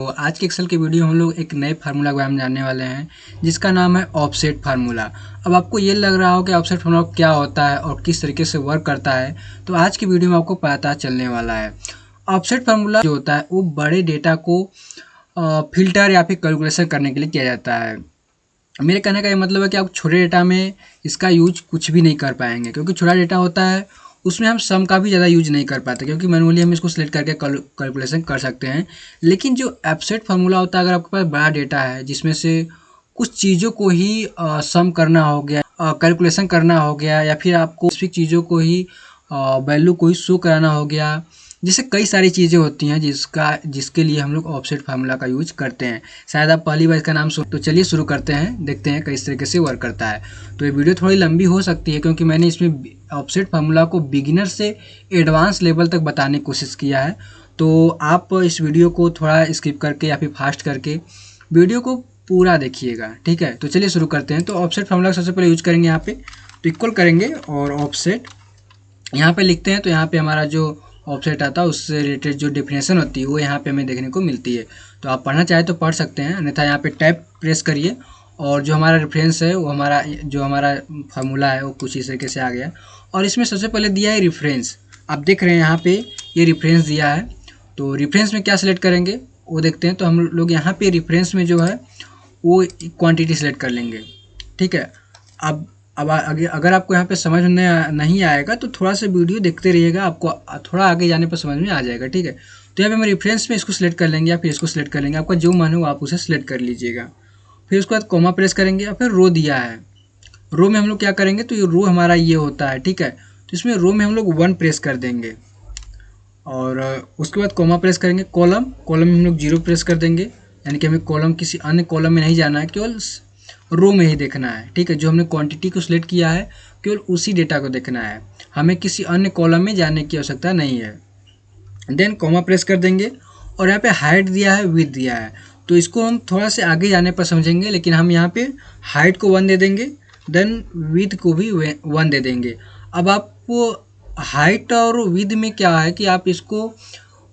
तो आज के एक्सेल के वीडियो हम लोग एक नए फार्मूला के बारे में जानने वाले हैं जिसका नाम है ऑफसेट फार्मूला। अब आपको ये लग रहा हो कि ऑफसेट फार्मूला क्या होता है और किस तरीके से वर्क करता है, तो आज की वीडियो में आपको पता चलने वाला है। ऑफसेट फार्मूला जो होता है वो बड़े डेटा को फिल्टर या फिर कैलकुलेशन करने के लिए किया जाता है। मेरे कहने का ये मतलब है कि आप छोटे डेटा में इसका यूज कुछ भी नहीं कर पाएंगे, क्योंकि छोटा डेटा होता है उसमें हम सम का भी ज़्यादा यूज नहीं कर पाते, क्योंकि मैनुअली हम इसको सिलेक्ट करके कैलकुलेशन कर सकते हैं। लेकिन जो एब्सेट फार्मूला होता है, अगर आपके पास बड़ा डेटा है जिसमें से कुछ चीज़ों को ही सम करना हो गया, कैलकुलेशन करना हो गया, या फिर आपको स्पेसिफिक चीज़ों को ही वैल्यू को ही शो कराना हो गया, जैसे कई सारी चीज़ें होती हैं जिसके लिए हम लोग ऑफसेट फार्मूला का यूज करते हैं। शायद आप पहली बार इसका नाम सुन, तो चलिए शुरू करते हैं, देखते हैं किस तरीके से वर्क करता है। तो ये वीडियो थोड़ी लंबी हो सकती है क्योंकि मैंने इसमें ऑफसेट फार्मूला को बिगिनर से एडवांस लेवल तक बताने की कोशिश किया है। तो आप इस वीडियो को थोड़ा स्किप करके या फिर फास्ट करके वीडियो को पूरा देखिएगा, ठीक है। तो चलिए शुरू करते हैं। तो ऑफसेट फार्मूला सबसे पहले यूज करेंगे, यहाँ पे तो इक्वल करेंगे और ऑफसेट यहाँ पे लिखते हैं। तो यहाँ पे हमारा जो ऑफसेट आता है उससे रिलेटेड जो डेफिनेशन होती है वो यहाँ पे हमें देखने को मिलती है। तो आप पढ़ना चाहे तो पढ़ सकते हैं, अन्यथा यहाँ पे टैब प्रेस करिए और जो हमारा रेफरेंस है वो हमारा फार्मूला है वो कुछ इस तरीके से आ गया। और इसमें सबसे पहले दिया है रेफरेंस। आप देख रहे हैं यहाँ पे ये रेफरेंस दिया है। तो रेफरेंस में क्या सिलेक्ट करेंगे वो देखते हैं। तो हम लोग यहाँ पे रेफरेंस में जो है वो क्वांटिटी सेलेक्ट कर लेंगे, ठीक है। अब अगर आपको यहाँ पे समझ में नहीं आएगा तो थोड़ा सा वीडियो देखते रहिएगा, आपको थोड़ा आगे जाने पर समझ में आ जाएगा, ठीक है। तो यहाँ पे हम रेफरेंस में इसको सिलेक्ट कर लेंगे या फिर इसको सिलेक्ट कर लेंगे, आपका जो मन हो आप उसे सिलेक्ट कर लीजिएगा। फिर उसके बाद कॉमा प्रेस करेंगे और फिर रो दिया है। रो में हम लोग क्या करेंगे, तो ये रो हमारा ये होता है, ठीक है। तो इसमें रो में हम लोग 1 प्रेस कर देंगे और उसके बाद कॉमा प्रेस करेंगे। कॉलम में हम लोग 0 प्रेस कर देंगे, यानी कि हमें कॉलम किसी अन्य कॉलम में नहीं जाना है, केवल रो में ही देखना है, ठीक है। जो हमने क्वांटिटी को सिलेक्ट किया है केवल उसी डेटा को देखना है, हमें किसी अन्य कॉलम में जाने की आवश्यकता नहीं है। देन कॉमा प्रेस कर देंगे और यहाँ पे हाइट दिया है, विड्थ दिया है। तो इसको हम थोड़ा से आगे जाने पर समझेंगे, लेकिन हम यहाँ पे हाइट को 1 दे देंगे, देन विड्थ को भी 1 दे देंगे। अब आपको हाइट और विड्थ में क्या है कि आप इसको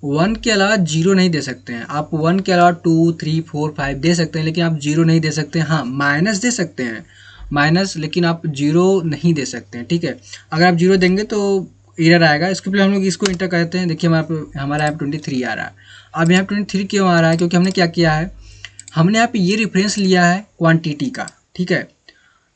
1 के अलावा 0 नहीं दे सकते हैं। आप 1 के अलावा 2, 3, 4, 5 दे सकते हैं, लेकिन आप 0 नहीं दे सकते हैं। हाँ, माइनस दे सकते हैं, माइनस, लेकिन आप 0 नहीं दे सकते हैं, ठीक है। अगर आप 0 देंगे तो एरर आएगा। इसके पहले हम लोग इसको इंटर करते हैं। देखिए हमारा यहाँ पे 23 आ रहा है। अब यहाँ पे 23 क्यों आ रहा है, क्योंकि हमने क्या किया है, हमने यहाँ पे ये रेफरेंस लिया है क्वान्टिटी का, ठीक है।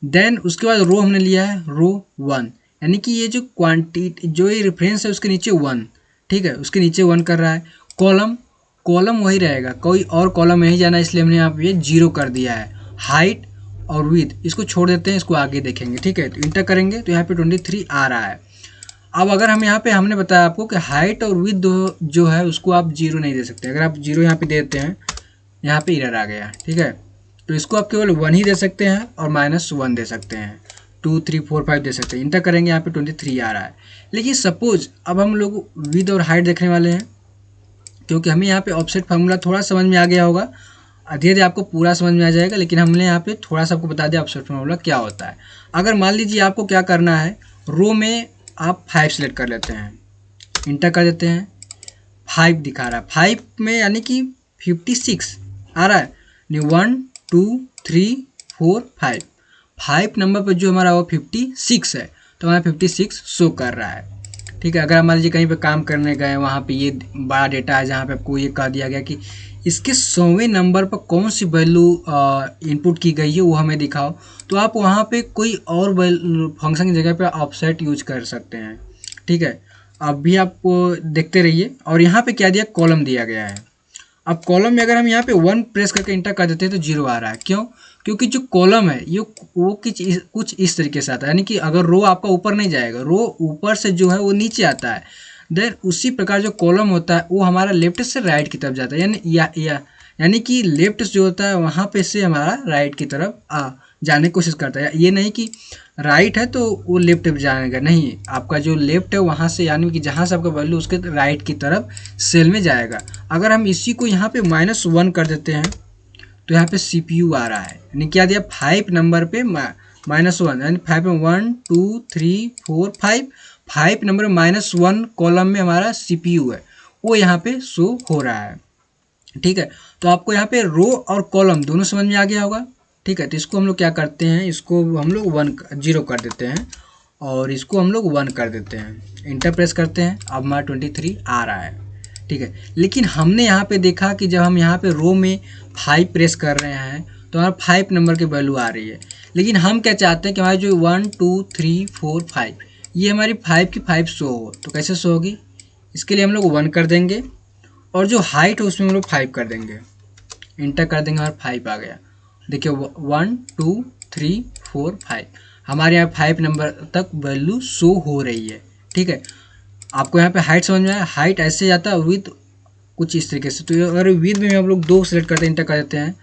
देन उसके बाद रो हमने लिया है रो 1, यानी कि ये जो क्वांटिटी जो ये रेफरेंस है उसके नीचे 1, ठीक है, उसके नीचे 1 कर रहा है। कॉलम वही रहेगा, कोई और कॉलम नहीं जाना, इसलिए हमने यहाँ पे ये 0 कर दिया है। हाइट और विड्थ इसको छोड़ देते हैं, इसको आगे देखेंगे, ठीक है। तो इंटर करेंगे तो यहाँ पे 23 आ रहा है। अब अगर हम यहाँ पे हमने बताया आपको कि हाइट और विड्थ जो है उसको आप 0 नहीं दे सकते। अगर आप 0 यहाँ पे देते हैं, यहाँ पे एरर आ गया, ठीक है। तो इसको आप केवल 1 ही दे सकते हैं और -1 दे सकते हैं, 2, 3, 4, 5 दे सकते हैं। इंटर करेंगे, यहाँ पे 23 आ रहा है। लेकिन सपोज अब हम लोग विड्थ और हाइट देखने वाले हैं, क्योंकि हमें यहाँ पे ऑफसेट फार्मूला थोड़ा समझ में आ गया होगा, धीरे धीरे आपको पूरा समझ में आ जाएगा, लेकिन हमने यहाँ पे थोड़ा सा आपको बता दिया ऑफसेट फार्मूला क्या होता है। अगर मान लीजिए आपको क्या करना है, रो में आप 5 सेलेक्ट कर लेते हैं, इंटर कर देते हैं, 5 दिखा रहा है, 5 में यानी कि 56 आ रहा है। 1, 2, 3, 4, 5 नंबर पर जो हमारा वो 56 है, तो हमारा 56 शो कर रहा है, ठीक है। अगर मान लीजिए कहीं पे काम करने गए, वहाँ पे ये बड़ा डेटा है जहाँ पे आपको ये कह दिया गया कि इसके 100वें नंबर पर कौन सी वैल्यू इनपुट की गई है वो हमें दिखाओ, तो आप वहाँ पे कोई और फंक्शन की जगह पे ऑफसेट यूज कर सकते हैं, ठीक है। अब भी आप देखते रहिए। और यहाँ पे क्या दिया, कॉलम दिया गया है। अब कॉलम में अगर हम यहाँ पे 1 प्रेस करके इंटर कर देते हैं तो 0 आ रहा है। क्यों, क्योंकि जो कॉलम है ये वो कुछ इस तरीके से आता है, यानी कि अगर रो आपका ऊपर नहीं जाएगा, रो ऊपर से जो है वो नीचे आता है। देन उसी प्रकार जो कॉलम होता है वो हमारा लेफ्ट से राइट की तरफ जाता है, यानी कि लेफ्ट जो होता है वहाँ पे से हमारा राइट की तरफ जाने की कोशिश करता है। ये नहीं कि राइट है तो वो लेफ्ट जाएगा, नहीं, आपका जो लेफ्ट है वहाँ से, यानी कि जहाँ से आपका वैल्यू उसके राइट की तरफ सेल में जाएगा। अगर हम इसी को यहाँ पे -1 कर देते हैं तो यहाँ पे CPU आ रहा है, यानी क्या दिया, 5 नंबर पे -1, यानी 5 में 1, 2, 3, 4, 5 नंबर -1 कॉलम में हमारा CPU है, वो यहाँ पे शो हो रहा है। ठीक है। तो आपको यहाँ पे रो और कॉलम दोनों समझ में आ गया होगा। ठीक है, तो इसको हम लोग क्या करते हैं, इसको हम लोग 0 कर देते हैं और इसको हम लोग 1 कर देते हैं। इंटर प्रेस करते हैं, अब हमारा 23 आ रहा है। ठीक है, लेकिन हमने यहाँ पे देखा कि जब हम यहाँ पे रो में 5 प्रेस कर रहे हैं तो हमारा 5 नंबर की वैल्यू आ रही है। लेकिन हम क्या चाहते हैं कि हमारी जो 1 2 3 4 5 ये हमारी 5 की 5 शो हो। तो कैसे शो होगी, इसके लिए हम लोग 1 कर देंगे और जो हाइट है उसमें हम लोग 5 कर देंगे। इंटर कर देंगे और 5 आ गया। देखिए 1 2 3 4 5 हमारे यहाँ 5 नंबर तक वैल्यू शो हो रही है। ठीक है, आपको यहाँ पे हाइट समझ में आया। हाइट ऐसे जाता है, विथ कुछ इस तरीके से। तो अगर विथ में हम लोग 2 सेलेक्ट करते हैं, इंटर कर देते हैं,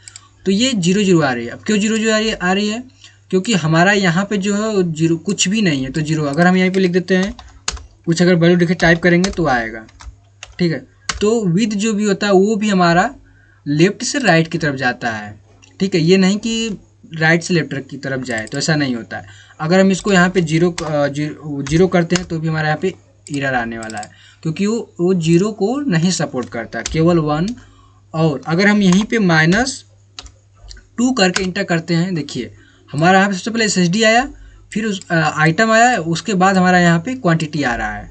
तो ये 0 0 आ रही है। अब क्यों 0 0 आ रही है, क्योंकि हमारा यहाँ पे जो है 0 कुछ भी नहीं है, तो 0। अगर हम यहाँ पे लिख देते हैं कुछ, अगर वैल्यू लिखे टाइप करेंगे तो आएगा। ठीक है, तो विथ जो भी होता है वो भी हमारा लेफ्ट से राइट की तरफ जाता है। ठीक है, ये नहीं कि राइट से लेफ्ट की तरफ जाए, तो ऐसा नहीं होता है। अगर हम इसको यहाँ पे जीरो करते हैं तो भी हमारे यहाँ पे एरर आने वाला है, क्योंकि वो 0 को नहीं सपोर्ट करता, केवल 1। और अगर हम यहीं पे -2 करके इंटर करते हैं, देखिए हमारा यहाँ पे सबसे पहले SSD आया, फिर उस आइटम आया, उसके बाद हमारा यहाँ पे क्वांटिटी आ रहा है।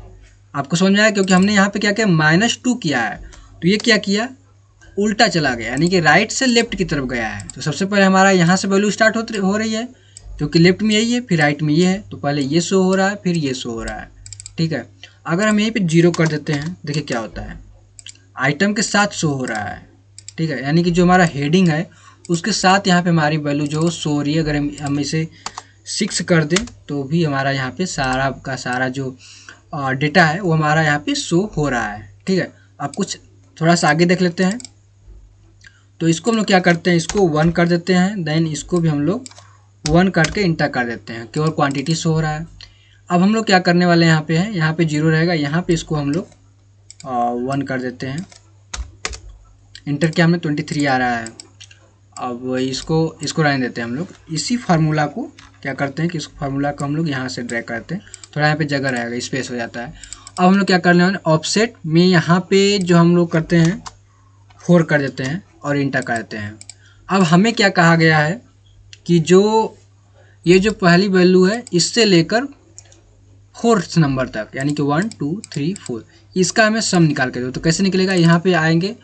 आपको समझ में आया, क्योंकि हमने यहाँ पे क्या किया, -2 किया है, तो ये क्या किया, उल्टा चला गया, यानी कि राइट से लेफ्ट की तरफ गया है। तो सबसे पहले हमारा यहाँ से वैल्यू स्टार्ट हो रही है, क्योंकि लेफ्ट में यही है, फिर राइट में ये है, तो पहले ये शो हो रहा है, फिर ये शो हो रहा है। ठीक है, अगर हम यहीं पे 0 कर देते हैं, देखिए क्या होता है, आइटम के साथ शो हो रहा है। ठीक है, यानी कि जो हमारा हेडिंग है उसके साथ यहाँ पे हमारी वैल्यू जो शो हो रही है। अगर हम इसे 6 कर दें तो भी हमारा यहाँ पे सारा का सारा जो डेटा है वो हमारा यहाँ पे शो हो रहा है। ठीक है, अब कुछ थोड़ा सा आगे देख लेते हैं। तो इसको हम लोग क्या करते हैं, इसको 1 कर देते हैं, देन इसको भी हम लोग 1 करके इंटर कर देते हैं, केवल क्वांटिटी शो हो रहा है। अब हम लोग क्या करने वाले हैं, यहाँ पे 0 रहेगा, यहाँ पे इसको हम लोग 1 कर देते हैं। इंटर किया हमने, 23 आ रहा है। अब इसको रहने देते हैं हम लोग। इसी फार्मूला को क्या करते हैं कि इस फार्मूला को हम लोग यहाँ से ड्रैग करते हैं, थोड़ा यहाँ पे जगह रहेगा, स्पेस हो जाता है। अब हम लोग क्या करने वाले, ऑफसेट में यहाँ पे जो हम लोग करते हैं 4 कर देते हैं और इंटर कर देते हैं। अब हमें क्या कहा गया है कि ये जो पहली वैल्यू है इससे लेकर 4th नंबर तक, यानी कि 1 2 3 4, इसका हमें सम निकाल के दो। तो कैसे निकलेगा, यहाँ पे आएंगे,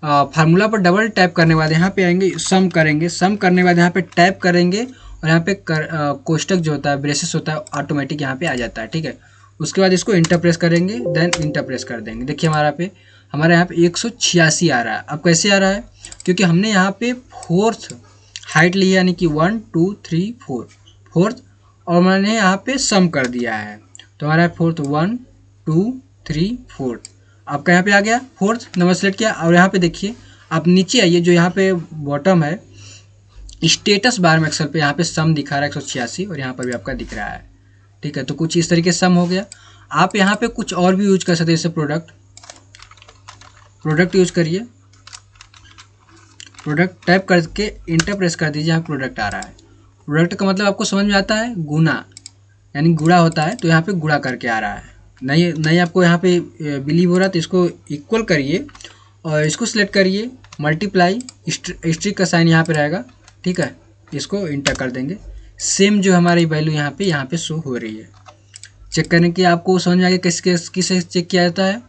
फार्मूला पर डबल टैप करने के बाद यहाँ पे आएंगे, सम करेंगे, सम करने के बाद यहाँ पे टैप करेंगे और यहाँ पे कोष्टक जो होता है, ब्रेसेस होता है, ऑटोमेटिक यहाँ पे आ जाता है। ठीक है, उसके बाद इसको इंटर प्रेस करेंगे, देन इंटर प्रेस कर देंगे। देखिए हमारे यहाँ पे 186 आ रहा है। अब कैसे आ रहा है, क्योंकि हमने यहाँ पे 4th हाइट ली है, यानी कि 1 2 3 4 4th, और मैंने यहाँ पे सम कर दिया है, तो हमारा 4th 1 2 3 4। आपका यहाँ पे आ गया 4th नंबर सेलेक्ट किया। और यहाँ पे देखिए, आप नीचे आइए, जो यहाँ पे बॉटम है स्टेटस बार में एक्सेल पे, यहाँ पे सम दिखा रहा है 186, और यहाँ पर भी आपका दिख रहा है। ठीक है, तो कुछ इस तरीके से सम हो गया। आप यहाँ पे कुछ और भी यूज कर सकते हैं, जैसे प्रोडक्ट यूज करिए, प्रोडक्ट टाइप करके इंटर प्रेस कर दीजिए, यहाँ प्रोडक्ट आ रहा है। प्रोडक्ट का मतलब आपको समझ में आता है, गुना, यानी गुणा होता है, तो यहाँ पे गुणा करके आ रहा है। नहीं आपको यहाँ पे बिलीव हो रहा है तो इसको इक्वल करिए और इसको सिलेक्ट करिए, मल्टीप्लाई, स्ट्रिक का साइन यहाँ पे रहेगा। ठीक है, इसको इंटर कर देंगे। सेम जो हमारी वैल्यू यहाँ पे शो हो रही है। चेक करने की आपको समझ में आ गया किससे चेक किया जाता है।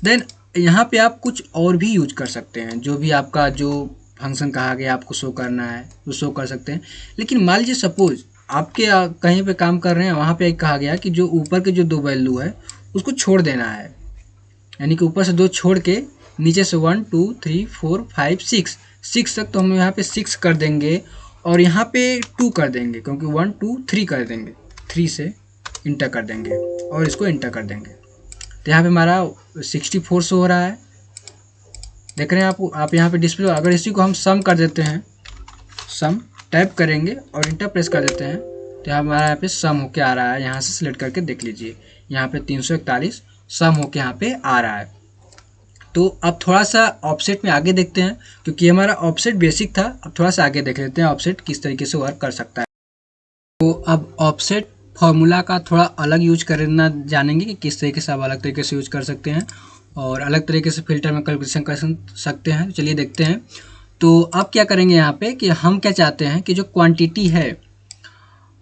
देन यहाँ पे आप कुछ और भी यूज कर सकते हैं, जो भी आपका जो फंक्शन कहा गया आपको शो करना है तो शो कर सकते हैं। लेकिन मान लीजिए सपोज आपके कहीं पे काम कर रहे हैं, वहाँ पे कहा गया कि जो ऊपर के जो 2 वैल्यू है उसको छोड़ देना है, यानी कि ऊपर से 2 छोड़ के नीचे से 1 2 3 4 5 6 तक, तो हम यहाँ पे 6 कर देंगे और यहाँ पे 2 कर देंगे, क्योंकि 1 2 3 कर देंगे, 3 से इंटर कर देंगे और इसको इंटर कर देंगे। तो यहाँ पे हमारा 64 शो हो रहा है, देख रहे हैं आप यहाँ पे डिस्प्ले। अगर इसी को हम सम कर देते हैं, सम टाइप करेंगे और इंटर प्रेस कर देते हैं, तो हमारा यहाँ पे सम होके आ रहा है। यहाँ से सिलेक्ट करके देख लीजिए, यहाँ पे 341 सम होके यहाँ पे आ रहा है। तो अब थोड़ा सा ऑफसेट में आगे देखते हैं, क्योंकि हमारा ऑफसेट बेसिक था। अब थोड़ा सा आगे देख लेते हैं ऑफसेट किस तरीके से वर्क कर सकता है। तो अब ऑफसेट फार्मूला का थोड़ा अलग यूज करना जानेंगे कि किस तरीके से आप अलग तरीके से यूज कर सकते हैं। और अलग तरीके से फिल्टर में कैलकुलेशन कर सकते हैं। चलिए देखते हैं। तो अब क्या करेंगे यहाँ पे कि हम क्या चाहते हैं कि जो क्वांटिटी है,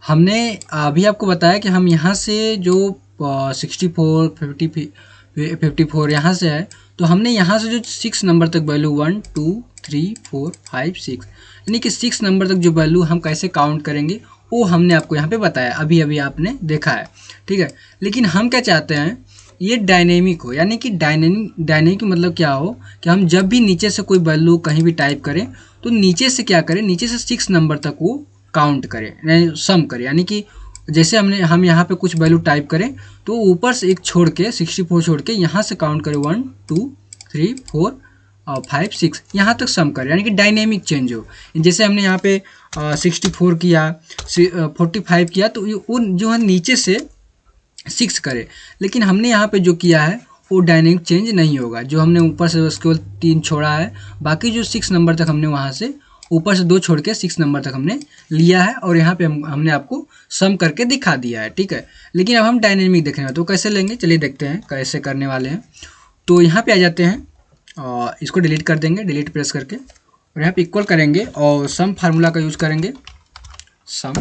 हमने अभी आपको बताया कि हम यहाँ से जो 64 54 यहाँ से है, तो हमने यहाँ से जो 6 नंबर तक वैल्यू 1 2 3 4 5 6 यानी कि 6 नंबर तक जो वैल्यू हम कैसे काउंट करेंगे वो हमने आपको यहाँ पे बताया, अभी अभी आपने देखा है, ठीक है। लेकिन हम क्या चाहते हैं, ये डायनेमिक हो, यानी कि डायनेमिक मतलब क्या हो कि हम जब भी नीचे से कोई वैल्यू कहीं भी टाइप करें तो नीचे से क्या करें, नीचे से 6 नंबर तक वो काउंट करें, यानी सम करें। यानी कि जैसे हम यहाँ पे कुछ वैल्यू टाइप करें तो ऊपर से एक छोड़ के 64 छोड़ के यहाँ से काउंट करें 1 2 3 4 और 5 6 यहाँ तक सम करें, यानी कि डायनेमिक चेंज हो। जैसे हमने यहाँ पे 64 किया, 45 किया, तो वो जो है नीचे से 6 करे। लेकिन हमने यहाँ पे जो किया है वो डायनेमिक चेंज नहीं होगा। जो हमने ऊपर से बस केवल 3 छोड़ा है, बाकी जो 6 नंबर तक हमने वहाँ से ऊपर से 2 छोड़ के 6 नंबर तक हमने लिया है और यहाँ पे हमने आपको सम करके दिखा दिया है, ठीक है। लेकिन अब हम डायनेमिक देख रहे हैं तो कैसे लेंगे, चलिए देखते हैं कैसे करने वाले हैं। तो यहाँ पे आ जाते हैं और इसको डिलीट कर देंगे, डिलीट प्रेस करके, और यहाँ पे इक्वल करेंगे और सम फार्मूला का यूज़ करेंगे, सम,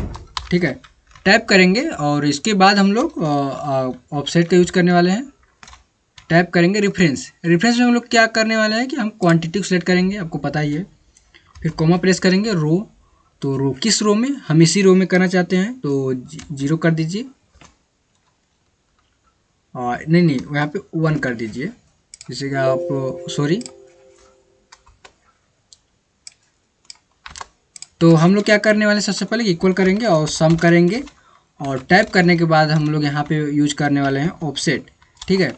ठीक है, टैप करेंगे। और इसके बाद हम लोग ऑफसेट का यूज करने वाले हैं, टैप करेंगे रेफरेंस में हम लोग क्या करने वाले हैं कि हम क्वांटिटी को सिलेक्ट करेंगे, आपको पता ही है। फिर कॉमा प्रेस करेंगे, रो, तो रो किस रो में, हम इसी रो में करना चाहते हैं तो 0 कर दीजिए, और नहीं यहाँ पे 1 कर दीजिए, जैसे कि आप सॉरी। तो हम लोग क्या करने वाले, सबसे पहले इक्वल करेंगे और सम करेंगे, और टैप करने के बाद हम लोग यहाँ पे यूज करने वाले हैं ऑफसेट, ठीक है।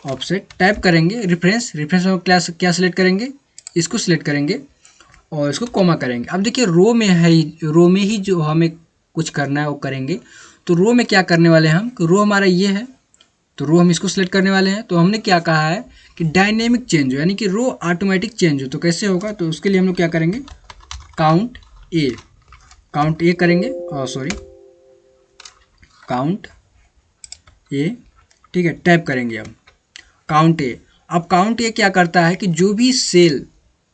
ऑफसेट टैप करेंगे, रेफरेंस में क्या सिलेक्ट करेंगे, इसको सिलेक्ट करेंगे और इसको कॉमा करेंगे। अब देखिए रो में है, रो में ही जो हमें कुछ करना है वो करेंगे। तो रो में क्या करने वाले हैं हम, रो हमारा ये है, तो रो हम इसको सिलेक्ट करने वाले हैं। तो हमने क्या कहा है कि डायनेमिक चेंज हो, यानी कि रो ऑटोमेटिक चेंज हो। तो कैसे होगा, तो उसके लिए हम लोग क्या करेंगे, काउंट ए करेंगे, सॉरी काउंट ए, ठीक है, टैप करेंगे अब काउंट ए। अब काउंट ए क्या करता है कि जो भी सेल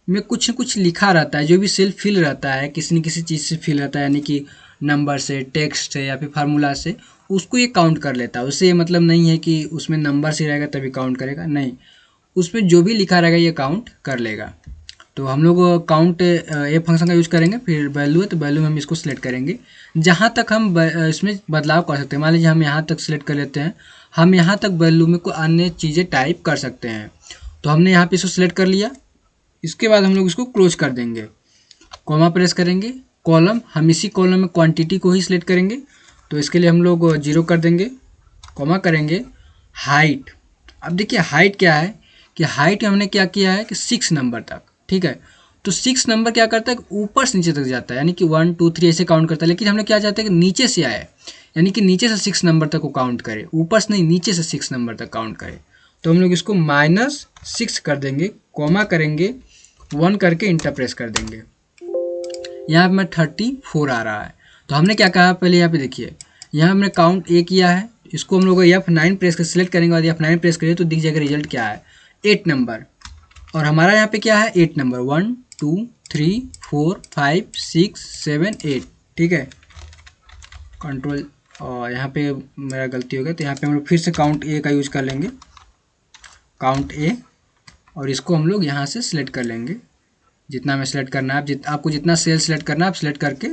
में कुछ न कुछ लिखा रहता है, जो भी सेल फिल रहता है, किसी न किसी चीज़ से फिल रहता है, यानी कि नंबर से, टेक्स्ट से या फिर फार्मूला से, उसको ये काउंट कर लेता है। उससे ये मतलब नहीं है कि उसमें नंबर से रहेगा तभी काउंट करेगा, नहीं, उसमें जो भी लिखा रहेगा ये काउंट कर लेगा। तो हम लोग काउंट ए फंक्शन का यूज करेंगे। फिर वैल्यू है तो वैल्यू में हम इसको सिलेक्ट करेंगे, जहाँ तक हम इसमें बदलाव कर सकते हैं। मान लीजिए हम यहाँ तक सिलेक्ट कर लेते हैं, हम यहाँ तक वैल्यू में कोई अन्य चीज़ें टाइप कर सकते हैं। तो हमने यहाँ पे इसको सिलेक्ट कर लिया, इसके बाद हम लोग इसको क्लोज कर देंगे, कॉमा प्रेस करेंगे, कॉलम, हम इसी कॉलम में क्वांटिटी को ही सिलेक्ट करेंगे। तो इसके लिए हम लोग 0 कर देंगे, कॉमा करेंगे, हाइट। अब देखिए हाइट क्या है कि हाइट हमने क्या किया है कि 6 नंबर तक, ठीक है। तो 6 नंबर क्या करता है, ऊपर से नीचे तक जाता है, यानी कि 1 2 3 ऐसे काउंट करता है। लेकिन हमने क्या चाहते हैं कि नीचे से आए, यानी कि नीचे से 6 नंबर तक को काउंट करे, ऊपर से नहीं, नीचे से 6 नंबर तक काउंट करे। तो हम लोग इसको -6 कर देंगे, कॉमा करेंगे, 1 करके इंटर प्रेस कर देंगे। यहाँ पे 34 आ रहा है। तो हमने क्या कहा पहले, यहाँ पे देखिए, यहाँ हमने काउंट ए किया है, इसको हम लोग F9 प्रेस कर सिलेक्ट करेंगे, और F9 प्रेस करिए तो दिख जाएगा रिजल्ट क्या है, 8 नंबर। और हमारा यहाँ पे क्या है, 8 नंबर, 1 2 3 4 5 6 7 8, ठीक है। कंट्रोल, और यहाँ पे मेरा गलती हो गया, तो यहाँ पे हम लोग फिर से काउंट ए का यूज कर लेंगे, काउंट ए, और इसको हम लोग यहाँ से सिलेक्ट कर लेंगे, जितना हमें सिलेक्ट करना है। आपको जितना सेल सिलेक्ट करना है आप सिलेक्ट करके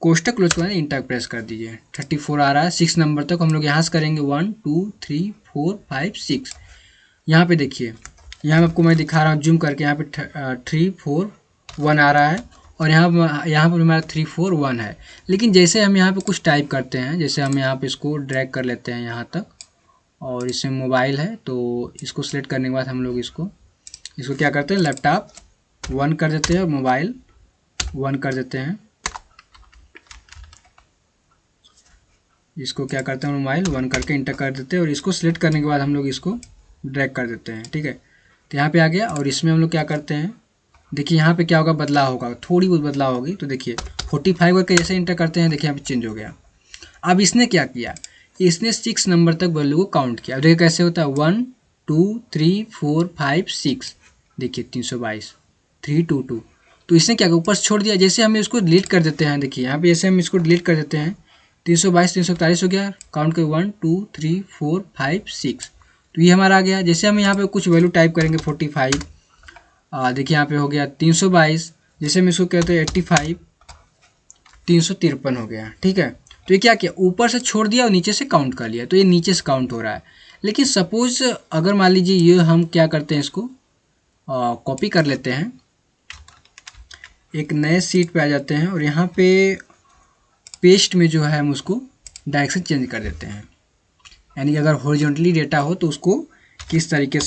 कोष्टक क्लोज करना है, इंटर प्रेस कर दीजिए। 34 आ रहा है, 6 नंबर तक हम लोग यहाँ से करेंगे, 1 2 3 4 5 6। यहाँ पे देखिए, यहाँ आपको मैं दिखा रहा हूँ जूम करके, यहाँ पे 3 4 1 आ रहा है, और यहाँ पर हमारा 3 4 1 है। लेकिन जैसे हम यहाँ पे कुछ टाइप करते हैं, जैसे हम यहाँ पे इसको ड्रैग कर लेते हैं यहाँ तक, और इसमें मोबाइल है तो इसको सिलेक्ट करने के बाद हम लोग इसको क्या करते हैं, लैपटॉप 1 कर देते हैं और मोबाइल 1 कर देते हैं। इसको क्या करते हैं, मोबाइल 1 करके इंटर कर देते हैं, और इसको सिलेक्ट करने के बाद हम लोग इसको ड्रैग कर देते हैं, ठीक है। तो यहाँ पे आ गया, और इसमें हम लोग क्या करते हैं, देखिए यहाँ पे क्या होगा, बदलाव होगा, थोड़ी बहुत बदलाव होगी। तो देखिए 45 करके जैसे इंटर करते हैं, देखिए यहाँ पे चेंज हो गया। अब इसने क्या किया इसने 6 नंबर तक वैल्यू को काउंट किया। अब देखिए कैसे होता है, 1 2 3 4 5 6, देखिए 322 322। तो इसने क्या किया, ऊपर से छोड़ दिया। जैसे हम इसको डिलीट कर देते हैं, देखिए यहाँ पे जैसे हम इसको डिलीट कर देते हैं, 322 341 हो गया, काउंट कर 1 2 3 4 5 6, तो ये हमारा आ गया। जैसे हम यहाँ पे कुछ वैल्यू टाइप करेंगे 45, देखिए यहाँ पे हो गया 322, जैसे हम इसको कहते हैं 85 353 हो गया। ठीक है, तो ये क्या किया, ऊपर से छोड़ दिया और नीचे से काउंट कर लिया, तो ये नीचे से काउंट हो रहा है। लेकिन सपोज अगर मान लीजिए ये हम क्या करते हैं, इसको कॉपी कर लेते हैं, एक नए सीट पे आ जाते हैं और यहाँ पे पेस्ट में जो है हम उसको डायरेक्शन चेंज कर देते हैं। यानी कि अगर हॉरिजॉन्टली डेटा हो तो उसको किस तरीके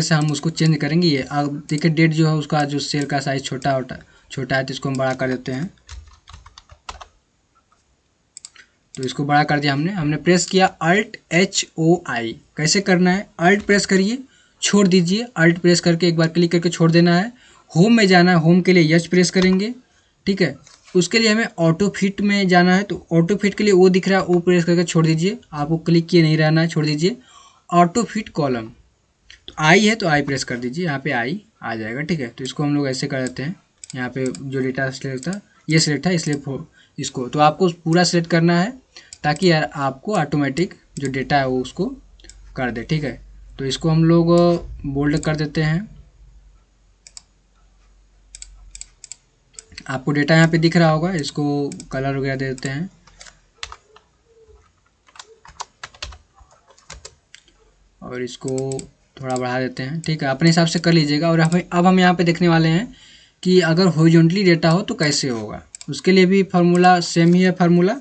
से हम उसको चेंज करेंगे। ये अब देखिए डेट जो है उसका जो सेल का साइज छोटा है तो इसको हम बड़ा कर देते हैं। तो इसको बड़ा कर दिया हमने प्रेस किया Alt+HOI। कैसे करना है, अल्ट प्रेस करिए, छोड़ दीजिए, अल्ट प्रेस करके एक बार क्लिक करके छोड़ देना है। होम में जाना है, होम के लिए एच प्रेस करेंगे। ठीक है, उसके लिए हमें ऑटो फिट में जाना है, तो ऑटो फिट के लिए वो दिख रहा है, वो प्रेस करके छोड़ दीजिए, आपको क्लिक किए नहीं रहना है, छोड़ दीजिए। ऑटो फिट कॉलम, तो आई है तो आई प्रेस कर दीजिए, यहाँ पे आई आ जाएगा। ठीक है, तो इसको हम लोग ऐसे कर देते हैं, यहाँ पे जो डेटा सिलेक्ट था ये सिलेक्ट है, इसलिए इसको तो आपको पूरा सिलेक्ट करना है ताकि यार आपको ऑटोमेटिक जो डेटा है वो उसको कर दे। ठीक है, तो इसको हम लोग बोल्ड कर देते हैं। आपको डेटा यहाँ पे दिख रहा होगा, इसको कलर वगैरह दे देते हैं। और इसको थोड़ा बढ़ा देते हैं। ठीक है, अपने हिसाब से कर लीजिएगा। और अब हम यहाँ पे देखने वाले हैं कि अगर हॉरिजॉन्टली डेटा हो तो कैसे होगा। उसके लिए भी फार्मूला सेम ही है, फार्मूला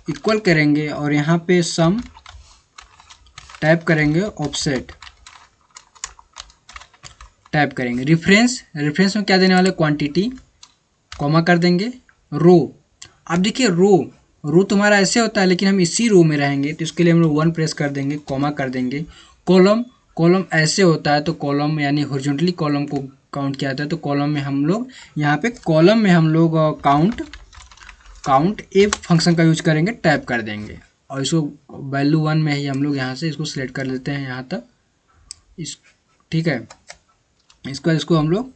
इक्वल करेंगे और यहाँ पे सम टाइप करेंगे, ऑफसेट टाइप करेंगे, रेफरेंस में क्या देने वाले, क्वांटिटी, कॉमा कर देंगे, रो। अब देखिए रो तुम्हारा ऐसे होता है, लेकिन हम इसी रो में रहेंगे तो इसके लिए हम लोग 1 प्रेस कर देंगे, कॉमा कर देंगे। कॉलम ऐसे होता है, तो कॉलम यानी हॉरिजॉन्टली कॉलम को काउंट किया जाता है, तो कॉलम में हम लोग यहाँ पे कॉलम में हम लोग काउंट ए फंक्शन का यूज करेंगे, टाइप कर देंगे और इसको वैल्यू 1 में ही हम लोग यहाँ से इसको सिलेक्ट कर लेते हैं यहाँ तक इस। ठीक है, इसको हम लोग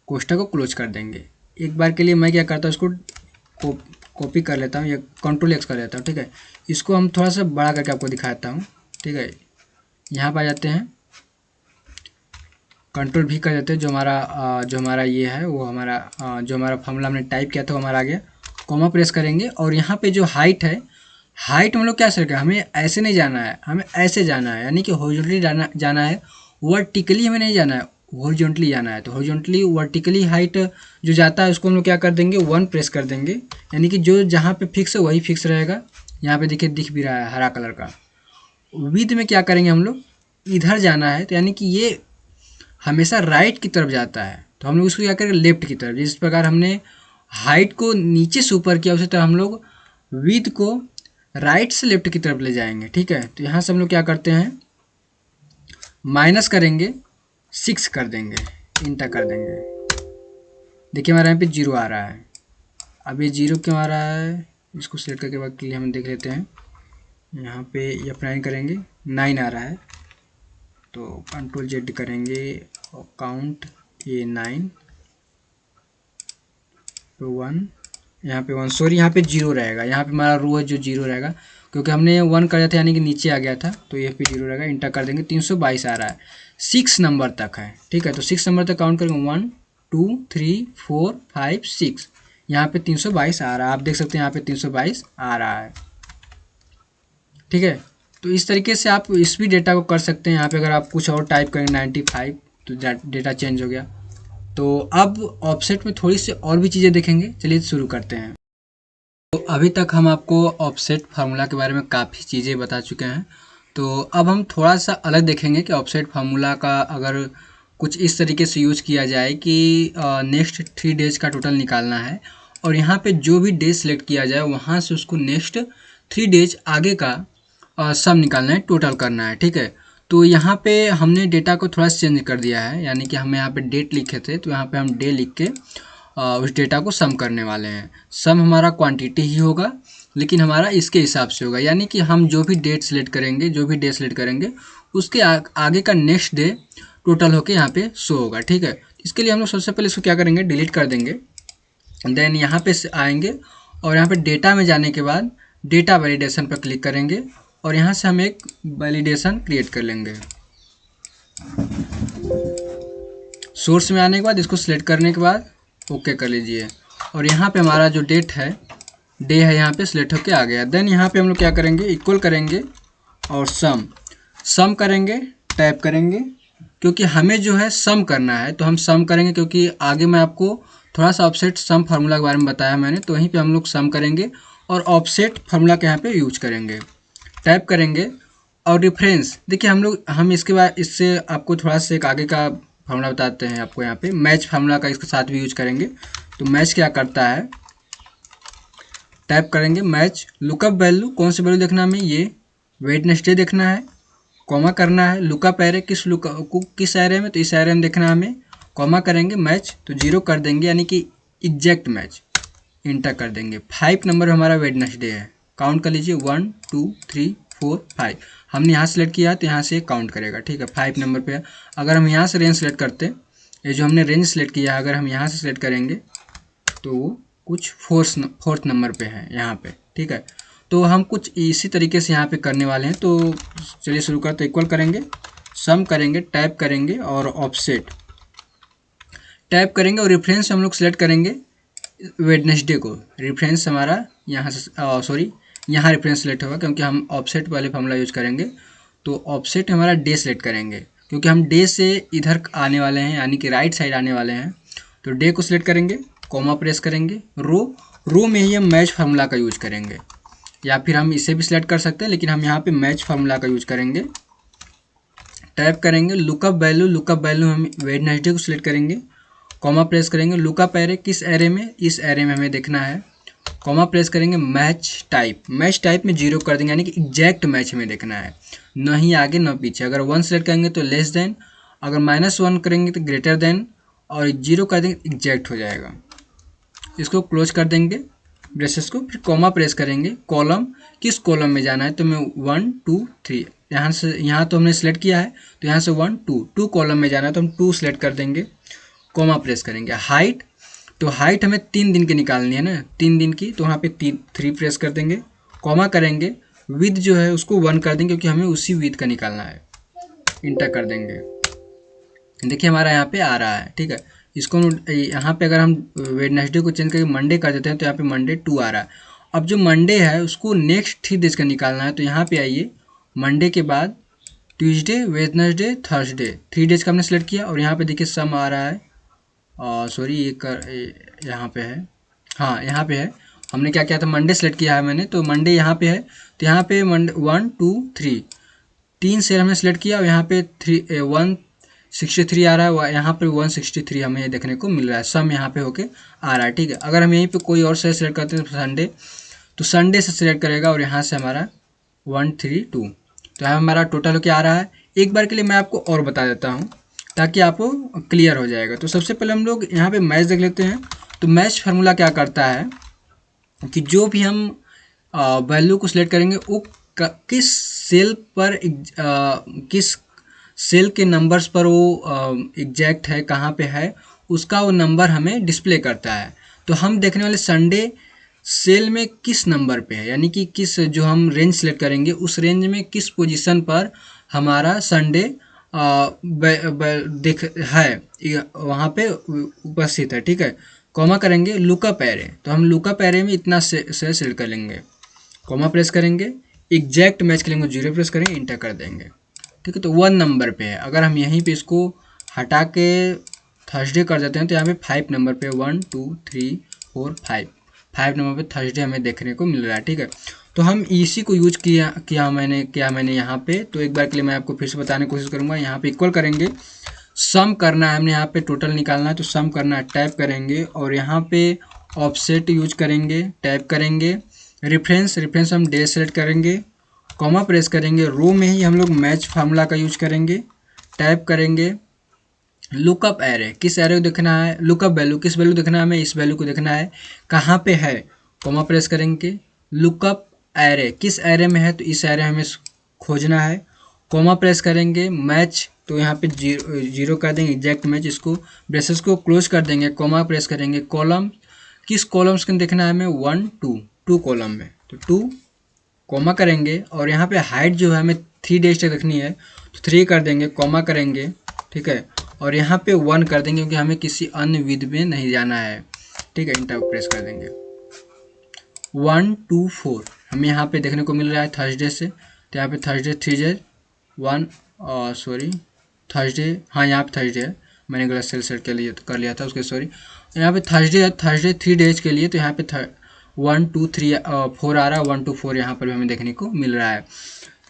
कोष्ठक को क्लोज कर देंगे। एक बार के लिए मैं क्या करता हूँ, इसको कॉपी कर लेता हूँ या Ctrl+X कर लेता हूँ। ठीक है, इसको हम थोड़ा सा बड़ा करके आपको दिखाता हूँ। ठीक है, यहाँ पर आ जाते हैं, Ctrl+V कर देते हैं, जो हमारा ये है वो जो हमारा फॉर्मूला हमने टाइप किया था वो हमारा आ गया। कॉमा प्रेस करेंगे और यहाँ पे जो हाइट है, हाइट हम लोग क्या सेलेक्ट करें, हमें ऐसे नहीं जाना है, हमें ऐसे जाना है, यानी कि हॉरिजॉन्टली जाना है, वर्टिकली हमें नहीं जाना है, हॉरिजॉन्टली जाना है। तो हॉरिजॉन्टली वर्टिकली हाइट जो जाता है उसको हम लोग क्या कर देंगे, 1 प्रेस कर देंगे, यानी कि जो जहाँ पे फिक्स है वही फिक्स रहेगा। यहाँ पे देखिए दिख भी रहा है हरा कलर का। विड्थ में क्या करेंगे, हम लोग इधर जाना है, तो यानी कि ये हमेशा राइट की तरफ जाता है, तो हम लोग उसको क्या करेंगे, लेफ्ट की तरफ। जिस प्रकार हमने हाइट को नीचे से ऊपर किया, उसी तरह हम लोग विड्थ को राइट से लेफ्ट की तरफ ले जाएंगे। ठीक है, तो यहाँ से हम लोग क्या करते हैं, माइनस करेंगे, 6 कर देंगे, इंटर कर देंगे। देखिए हमारे यहाँ पे 0 आ रहा है। अब ये 0 क्यों आ रहा है, इसको सेलेक्ट करके बाद के लिए हम देख लेते हैं। यहाँ पे ये अप्लाई करेंगे, 9 आ रहा है, तो Ctrl+Z करेंगे और काउंट ये 9 तो 1, यहाँ पे 1, सॉरी यहाँ पे 0 रहेगा, यहाँ पे हमारा रो है जो 0 रहेगा, क्योंकि हमने 1 कर दिया था यानी कि नीचे आ गया था, तो ये पे 0 रहेगा। इंटर कर देंगे, 322 आ रहा है, 6 नंबर तक है। ठीक है, तो 6 नंबर तक काउंट करेंगे, 1 2 3 4 5 6, यहाँ पे 322 आ रहा है। आप देख सकते हैं यहाँ पे 322 आ रहा है। ठीक है, तो इस तरीके से आप इस भी डेटा को कर सकते हैं। यहाँ पे अगर आप कुछ और टाइप करेंगे 95 तो डेटा चेंज हो गया। तो अब ऑफसेट में थोड़ी सी और भी चीज़ें देखेंगे, चलिए शुरू करते हैं। तो अभी तक हम आपको ऑफसेट फार्मूला के बारे में काफ़ी चीज़ें बता चुके हैं, तो अब हम थोड़ा सा अलग देखेंगे कि ऑफसेट फार्मूला का अगर कुछ इस तरीके से यूज किया जाए कि नेक्स्ट 3 डेज का टोटल निकालना है और यहाँ पे जो भी डेज सेलेक्ट किया जाए वहाँ से उसको नेक्स्ट 3 डेज आगे का सम निकालना है, टोटल करना है। ठीक है, तो यहाँ पे हमने डेटा को थोड़ा चेंज कर दिया है, यानी कि हम यहाँ पे डेट लिखे थे तो यहाँ पे हम डे लिख के उस डेटा को सम करने वाले हैं। सम हमारा क्वांटिटी ही होगा, लेकिन हमारा इसके हिसाब से होगा, यानी कि हम जो भी डेट सेलेक्ट करेंगे, जो भी डे सेलेक्ट करेंगे उसके आगे का नेक्स्ट डे टोटल होके यहाँ पे शो होगा। ठीक है, इसके लिए हम लोग सबसे पहले इसको क्या करेंगे, डिलीट कर देंगे। देन यहाँ पे आएंगे और यहाँ पे डेटा में जाने के बाद डेटा वैलिडेशन पर क्लिक करेंगे और यहाँ से हम एक वैलिडेशन क्रिएट कर लेंगे। सोर्स में आने के बाद इसको सिलेक्ट करने के बाद ओके कर लीजिए और यहाँ पे हमारा जो डेट है, डे है, यहाँ पे सिलेक्ट होके आ गया। देन यहाँ पे हम लोग क्या करेंगे, इक्वल करेंगे और सम करेंगे, टाइप करेंगे, क्योंकि हमें जो है सम करना है तो हम सम करेंगे, क्योंकि आगे मैं आपको थोड़ा सा ऑफसेट सम फार्मूला के बारे में बताया मैंने, तो वहीं पे हम लोग सम करेंगे और ऑफसेट फार्मूला के यहाँ पे यूज करेंगे। टाइप करेंगे और रेफरेंस, देखिए हम इसके बाद इससे आपको थोड़ा सा एक आगे का फार्मूला बताते हैं आपको। यहाँ पे मैच फार्मूला का इसके साथ भी यूज करेंगे। तो मैच क्या करता है, टाइप करेंगे मैच, लुकअप वैल्यू, कौन सी वैल्यू देखना हमें, ये वेडनेसडे देखना है, कॉमा करना है, लुकअप एरे किस एरे में, तो इस एरे में देखना है हमें, कॉमा करेंगे, मैच तो 0 कर देंगे, यानी कि एग्जैक्ट मैच, इंटर कर देंगे। 5 नंबर हमारा वेडनेसडे है, काउंट कर लीजिए 1 2 3 4 5, हमने यहाँ सेलेक्ट किया तो यहाँ से काउंट करेगा। ठीक है, 5 नंबर पे है। अगर हम यहाँ से रेंज सेलेक्ट करते, ये जो हमने रेंज सेलेक्ट किया है, अगर हम यहाँ से सेलेक्ट करेंगे तो वो कुछ फोर्थ नंबर पे है यहाँ पे। ठीक है, तो हम कुछ इसी तरीके से यहाँ पे करने वाले हैं। तो चलिए शुरू करते, इक्वल करेंगे, सम करेंगे, टाइप करेंगे और ऑफसेट टाइप करेंगे और रेफरेंस हम लोग सेलेक्ट करेंगे वेडनेसडे को। रेफरेंस हमारा यहाँ से यहाँ रेफरेंस सेलेक्ट होगा, क्योंकि हम ऑफसेट वाले फॉर्मूला यूज करेंगे। तो ऑफसेट हमारा डे सेलेक्ट करेंगे, क्योंकि हम डे से इधर आने वाले हैं, यानी कि राइट साइड आने वाले हैं। तो डे को सिलेक्ट करेंगे, कॉमा प्रेस करेंगे, रो में ही हम मैच फार्मूला का यूज करेंगे, या फिर हम इसे भी सिलेक्ट कर सकते हैं, लेकिन हम यहाँ पे मैच फार्मूला का यूज करेंगे। टाइप करेंगे लुकअप वैल्यू हम वेडनेसडे को सिलेक्ट करेंगे, कॉमा प्रेस करेंगे, लुकअप एरे किस एरे में, इस एरे में हमें देखना है, कॉमा प्रेस करेंगे, मैच टाइप में 0 कर देंगे, यानी कि एग्जैक्ट मैच हमें देखना है, न ही आगे न पीछे। अगर 1 सेलेक्ट करेंगे तो लेस देन, अगर -1 करेंगे तो ग्रेटर देन, और 0 कर देंगे एग्जैक्ट हो जाएगा। इसको क्लोज कर देंगे ब्रेसेस को, फिर कॉमा प्रेस करेंगे, कॉलम किस कॉलम में जाना है, तो मैं 1 2 3, यहाँ तो हमने सेलेक्ट किया है, तो यहाँ से 1 2 कॉलम में जाना है, तो हम 2 सेलेक्ट कर देंगे, कॉमा प्रेस करेंगे। हाइट, तो हाइट हमें 3 दिन की निकालनी है ना, 3 दिन की, तो वहाँ पे 3 प्रेस कर देंगे, कॉमा करेंगे, विथ जो है उसको 1 कर देंगे, क्योंकि हमें उसी विथ का निकालना है, इंटर कर देंगे। देखिए हमारा यहाँ पे आ रहा है। ठीक है, इसको यहाँ पे अगर हम वेडनेसडे को चेंज करके मंडे कर देते हैं तो यहाँ पे मंडे 2 आ रहा है। अब जो मंडे है उसको नेक्स्ट 3 डेज का निकालना है, तो यहाँ पे आइए, मंडे के बाद ट्यूसडे, वेडनेसडे, थर्सडे, 3 डेज का हमने सेलेक्ट किया और यहाँ पे देखिए सम आ रहा है। यहाँ पे है, हाँ यहाँ पे है। हमने क्या किया था, मंडे सेलेक्ट किया है मैंने, तो मंडे यहाँ पे है, तो यहाँ पे 1 2 3 3 सेल हमने सेलेक्ट किया और यहाँ पे 163 आ रहा है, यहाँ पे 163 हमें ये देखने को मिल रहा है, सम यहाँ पे होके आ रहा है। ठीक है, अगर हम यहीं पे कोई और सेल सेलेक्ट करते हैं संडे, तो संडे से सिलेक्ट करेगा और यहाँ से हमारा 132, तो यहाँ हमारा टोटल होके आ रहा है। एक बार के लिए मैं आपको और बता देता हूँ ताकि आपको क्लियर हो जाएगा। तो सबसे पहले हम लोग यहाँ पे मैच देख लेते हैं। तो मैच फार्मूला क्या करता है कि जो भी हम वैल्यू को सिलेक्ट करेंगे वो किस सेल पर किस सेल के नंबर्स पर वो एग्जैक्ट है, कहाँ पे है, उसका वो नंबर हमें डिस्प्ले करता है। तो हम देखने वाले संडे सेल में किस नंबर पे है, यानी कि किस, जो हम रेंज सेलेक्ट करेंगे उस रेंज में किस पोजीशन पर हमारा संडे देख है, वहाँ पे उपस्थित है। ठीक है, कॉमा करेंगे, लुकअप एरे, तो हम लुकअप एरे में इतना से सेलेक्ट कर लेंगे, कॉमा प्रेस करेंगे, एग्जैक्ट मैच के लिए 0 प्रेस करेंगे, इंटर कर देंगे। ठीक है, तो 1 नंबर पे है। अगर हम यहीं पे इसको हटा के थर्सडे कर देते हैं तो यहाँ पे 5 नंबर पे 1 2 3 4 5 नंबर पे थर्सडे हमें देखने को मिल रहा है। ठीक है, तो हम इसी को यूज किया मैंने यहाँ पे। तो एक बार के लिए मैं आपको फिर से बताने की कोशिश करूँगा। यहाँ पे इक्वल करेंगे, सम करना है हमने, यहाँ पे टोटल निकालना है, तो सम करना है, टाइप करेंगे और यहाँ पे ऑफसेट यूज करेंगे, टाइप करेंगे, रेफरेंस हम डे सेलेक्ट करेंगे, कॉमा प्रेस करेंगे, रो में ही हम लोग मैच फार्मूला का यूज करेंगे, टाइप करेंगे, लुकअप एरे किस एरे को देखना है, लुकअप वैल्यू किस वैल्यू देखना है हमें, इस वैल्यू को देखना है, कहाँ पे है, कॉमा प्रेस करेंगे, लुकअप एरे, किस एरे में है तो इस एरे हमें खोजना है। कॉमा प्रेस करेंगे, मैच तो यहाँ पे जीरो कर देंगे, एग्जैक्ट मैच। इसको ब्रेसेस को क्लोज कर देंगे, कॉमा प्रेस करेंगे। कॉलम, किस कॉलम्स को देखना है हमें, 1 2 2 कॉलम में, तो 2 कॉमा करेंगे। और यहाँ पे हाइट जो है हमें 3 डेज तक रखनी है, तो 3 कर देंगे, कॉमा करेंगे, ठीक है। और यहाँ पे 1 कर देंगे क्योंकि हमें किसी अन्य विध में नहीं जाना है, ठीक है। इंटर प्रेस कर देंगे। 1 2 4 हमें यहाँ पे देखने को मिल रहा है थर्सडे से, तो यहाँ पे थर्सडे 3 1 सॉरी थर्सडे, हाँ यहाँ पे थर्सडे है, मैंने गलत सेल सेट कर लिया था उसके, सॉरी। यहाँ पे थर्सडे है, थर्सडे 3 डेज के लिए, तो यहाँ पे 1 2 3 4 आ रहा है, 1 2 4 यहाँ पर भी हमें देखने को मिल रहा है।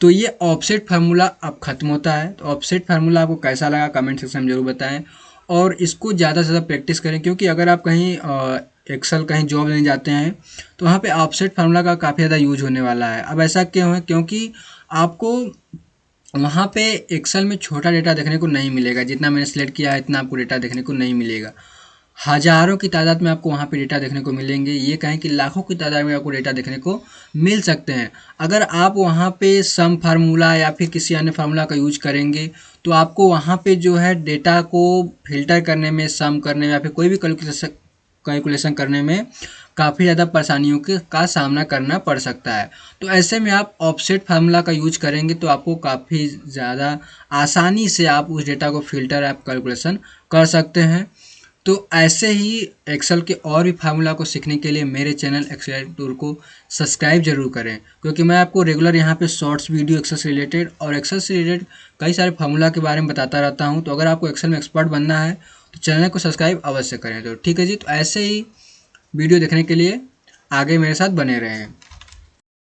तो ये ऑफसेट फार्मूला अब खत्म होता है। तो ऑफसेट फार्मूला आपको कैसा लगा कमेंट सेक्शन में जरूर बताएं, और इसको ज़्यादा से ज़्यादा प्रैक्टिस करें, क्योंकि अगर आप कहीं एक्सेल कहीं जॉब लेने जाते हैं तो वहाँ पे ऑफसेट फार्मूला का काफ़ी ज़्यादा यूज होने वाला है। अब ऐसा क्यों है, क्योंकि आपको वहाँ पे एक्सेल में छोटा डेटा देखने को नहीं मिलेगा, जितना मैंने सेलेक्ट किया है इतना आपको डेटा देखने को नहीं मिलेगा। हज़ारों की तादाद में आपको वहाँ पे डेटा देखने को मिलेंगे, ये कहें कि लाखों की तादाद में आपको डेटा देखने को मिल सकते हैं। अगर आप वहाँ पे सम फार्मूला या फिर किसी अन्य फार्मूला का यूज करेंगे तो आपको वहाँ पे जो है डेटा को फिल्टर करने में, सम करने में या फिर कोई भी कैलकुलेशन करने में काफ़ी ज़्यादा परेशानियों का सामना करना पड़ सकता है। तो ऐसे में आप ऑफसेट फार्मूला का यूज करेंगे तो आपको काफ़ी ज़्यादा आसानी से आप उस डेटा को फिल्टर, आप कैलकुलेशन कर सकते हैं। तो ऐसे ही एक्सेल के और भी फार्मूला को सीखने के लिए मेरे चैनल एक्सेल टूर को सब्सक्राइब जरूर करें, क्योंकि मैं आपको रेगुलर यहाँ पे शॉर्ट्स वीडियो एक्सेल से रिलेटेड और एक्सेल से रिलेटेड कई सारे फार्मूला के बारे में बताता रहता हूँ। तो अगर आपको एक्सेल में एक्सपर्ट बनना है तो चैनल को सब्सक्राइब अवश्य करें। तो ठीक है जी, तो ऐसे ही वीडियो देखने के लिए आगे मेरे साथ बने रहें।